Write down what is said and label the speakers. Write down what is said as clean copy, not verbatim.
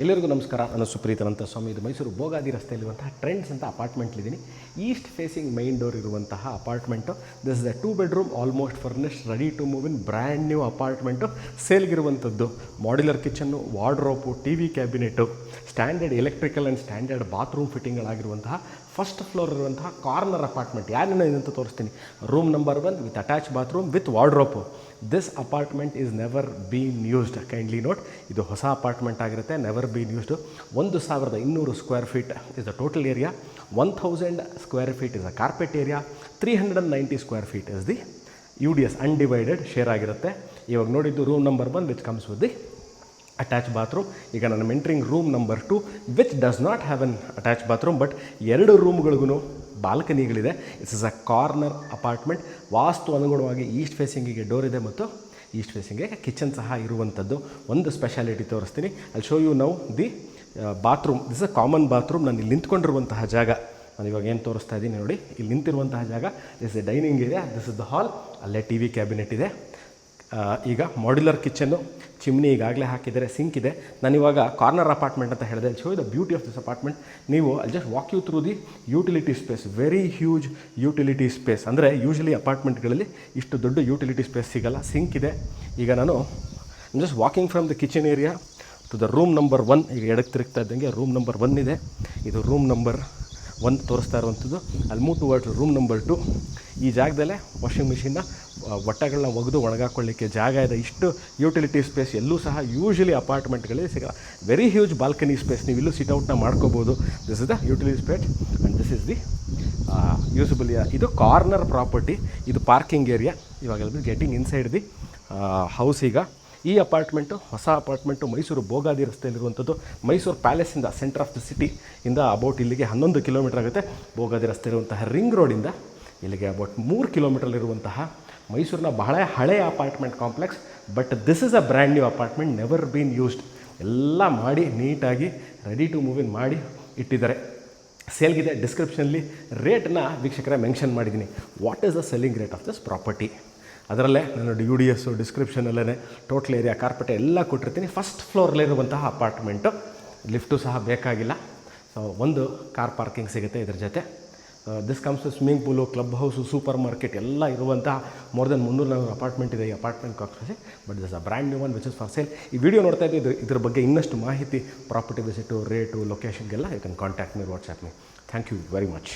Speaker 1: ಎಲ್ಲರಿಗೂ ನಮಸ್ಕಾರ. ನಾನು ಸುಪ್ರೀತ್ ಅನಂತಸ್ವಾಮಿ. ಇದು ಮೈಸೂರು ಭೋಗಾದಿ ರಸ್ತೆಯಲ್ಲಿರುವಂತಹ ಟ್ರೆಂಡ್ಸ್ ಅಂತ ಅಪಾರ್ಟ್ಮೆಂಟ್ಲಿದ್ದೀನಿ. ಈಸ್ಟ್ ಫೇಸಿಂಗ್ ಮೈನ್ ಡೋರ್ ಇರುವಂತಹ apartment. This is a 2 bedroom almost furnished ready to move in brand new apartment. ಸೇಲ್ಗಿರುವಂಥದ್ದು modular kitchen, wardrobe, T V cabinet, standard electrical and standard bathroom ಫಿಟ್ಟಿಂಗ್ಗಳಾಗಿರುವಂತಹ ಫಸ್ಟ್ ಫ್ಲೋರ್ ಇರುವಂತಹ corner apartment. ಯಾರನ್ನ ಇದಂತ ತೋರಿಸ್ತೀನಿ. Room number 1 with attach bathroom with wardrobe. This apartment is never been used. Kindly note, ಇದು ಹೊಸ apartment ಆಗಿರುತ್ತೆ, never been used. 1200 square feet is the total area. 1000 square feet is a carpet area. 390 square feet is the UDS undivided share ಆಗಿರುತ್ತೆ. ಇವಾಗ ನೋಡಿದ್ದು room number 1 which comes with the attach bathroom. ಈಗ ನಾನು entering room number 2 which does not have an attach bathroom, but 2 ರೂಮ್ಗಳಿಗೂ ಬಾಲ್ಕನಿಗಳಿದೆ. It's is a corner apartment. Vastu ಅನುಗುಣವಾಗಿ east ಫೇಸಿಂಗಿಗೆ door ಇದೆ ಮತ್ತು ಈಸ್ಟ್ ಫೇಸಿಂಗಿಗೆ ಕಿಚನ್ ಸಹ ಇರುವಂಥದ್ದು. ಒಂದು ಸ್ಪೆಷಾಲಿಟಿ ತೋರಿಸ್ತೀನಿ. ಅಲ್ಲಿ show you now the bathroom. This is a common bathroom. ನಾನು ಇಲ್ಲಿ ನಿಂತ್ಕೊಂಡಿರುವಂತಹ ಜಾಗ, ನಾನು ಇವಾಗ ಏನು ತೋರಿಸ್ತಾ ಇದ್ದೀನಿ ನೋಡಿ, ಇಲ್ಲಿ ನಿಂತಿರುವಂತಹ ಜಾಗ this is dining area, this is the hall. ಅಲ್ಲೇ ಟಿ ವಿ ಕ್ಯಾಬಿನೆಟ್ ಇದೆ. ಈಗ ಮಾಡ್ಯುಲರ್ ಕಿಚನ್ನು, ಚಿಮ್ನಿ ಈಗಾಗಲೇ ಹಾಕಿದ್ದಾರೆ, ಸಿಂಕ್ ಇದೆ. ನಾನಿವಾಗ ಕಾರ್ನರ್ ಅಪಾರ್ಟ್ಮೆಂಟ್ ಅಂತ ಹೇಳಿದೆ. Show the beauty of this apartment. ನೀವು ಅಲ್ಲಿ just walk you through the utility space. Very huge utility space. ಅಂದರೆ ಯೂಶಲಿ ಅಪಾರ್ಟ್ಮೆಂಟ್ಗಳಲ್ಲಿ ಇಷ್ಟು ದೊಡ್ಡ ಯೂಟಿಲಿಟಿ ಸ್ಪೇಸ್ ಸಿಗೋಲ್ಲ. ಸಿಂಕ್ ಇದೆ. ಈಗ ನಾನು just walking from the kitchen area to the room number 1. ಈಗ ಎಡಕ್ಕೆ ತಿರುಗ್ತಾ ಇದ್ದಂಗೆ ರೂಮ್ ನಂಬರ್ 1 ಇದೆ. ಇದು ರೂಮ್ ನಂಬರ್ 1 ತೋರಿಸ್ತಾ ಇರುವಂಥದ್ದು. ಅಲ್ಲಿ ಮೂವ್ ಟುವರ್ಡ್ಸ್ ರೂಮ್ ನಂಬರ್ 2. ಈ ಜಾಗದಲ್ಲೇ ವಾಷಿಂಗ್ ಮಿಷಿನ್ನ ಬಟ್ಟೆಗಳನ್ನ ಒಗೆದು ಒಣಗಾಕೊಳ್ಳಿಕ್ಕೆ ಜಾಗ ಇದೆ. ಇಷ್ಟು ಯೂಟಿಲಿಟಿ ಸ್ಪೇಸ್ ಎಲ್ಲೂ ಸಹ ಯೂಶಲಿ ಅಪಾರ್ಟ್ಮೆಂಟ್ಗಳಲ್ಲಿ ಸಿಗಲ್ಲ. Very huge balcony space. ನೀವು ಇಲ್ಲೂ ಸಿಟ್ಔಟ್ನ ಮಾಡ್ಕೋಬೋದು. This is the utility space and this is the usable. ಇದು ಕಾರ್ನರ್ ಪ್ರಾಪರ್ಟಿ. ಇದು ಪಾರ್ಕಿಂಗ್ ಏರಿಯಾ. ಇವಾಗ ಗೆಟಿಂಗ್ ಇನ್ಸೈಡ್ ದಿ ಹೌಸ್. ಈಗ ಈ ಅಪಾರ್ಟ್ಮೆಂಟು ಹೊಸ ಅಪಾರ್ಟ್ಮೆಂಟು ಮೈಸೂರು ಭೋಗಾದಿ ರಸ್ತೆಯಲ್ಲಿರುವಂಥದ್ದು. ಮೈಸೂರು ಪ್ಯಾಲೇಸಿಂದ, ಸೆಂಟರ್ ಆಫ್ ದ ಸಿಟಿ ಇಂದ ಅಬೌಟ್ ಇಲ್ಲಿಗೆ 11 ಕಿಲೋಮೀಟರ್ ಆಗುತ್ತೆ. ಭೋಗಾದಿ ರಸ್ತೆ ಇರುವಂತಹ ರಿಂಗ್ ರೋಡಿಂದ ಇಲ್ಲಿಗೆ ಅಬೌಟ್ 3 ಕಿಲೋಮೀಟರ್ಲಿರುವಂತಹ ಮೈಸೂರಿನ ಬಹಳ ಹಳೆಯ apartment complex. But this is a brand new apartment, never been used. ಎಲ್ಲ ಮಾಡಿ ನೀಟಾಗಿ ರೆಡಿ ಟು ಮೂವ್ ಇನ್ ಮಾಡಿ ಇಟ್ಟಿದ್ದಾರೆ. ಸೇಲ್ಗಿದೆ. ಡಿಸ್ಕ್ರಿಪ್ಷನಲ್ಲಿ ರೇಟನ್ನ ವೀಕ್ಷಕರೇ ಮೆನ್ಷನ್ ಮಾಡಿದ್ದೀನಿ. What is the selling rate of this property. ಅದರಲ್ಲೇ ನಾನು UDS ಡಿಸ್ಕ್ರಿಪ್ಷನಲ್ಲೇ ಟೋಟಲ್ ಏರಿಯಾ, ಕಾರ್ಪೆಟ್ ಎಲ್ಲ ಕೊಟ್ಟಿರ್ತೀನಿ. First ಫ್ಲೋರ್ಲಿರುವಂತಹ apartment. ಲಿಫ್ಟು ಸಹ ಬೇಕಾಗಿಲ್ಲ. ಸೊ ಒಂದು ಕಾರ್ ಪಾರ್ಕಿಂಗ್ ಸಿಗುತ್ತೆ ಇದ್ರ ಜೊತೆ. This comes swimming pool, club house, super market ಎಲ್ಲ ಇರುವಂತಹ ಮೋರ್ ದೆನ್ 300 ಅಪಾರ್ಟ್ಮೆಂಟ್ ಇದೆ ಈ apartment complex. But this a brand new one which is for sale. ಈ ವಿಡಿಯೋ ನೋಡ್ತಾ ಇದ್ದು ಇದ್ರ ಬಗ್ಗೆ ಇನ್ನಷ್ಟು ಮಾಹಿತಿ, ಪ್ರಾಪರ್ಟಿ ವಿಸಿಟು, ರೇಟು, ಲೊಕೇಶನ್ಗೆಲ್ಲ you can contact me, WhatsApp me. Thank you very much.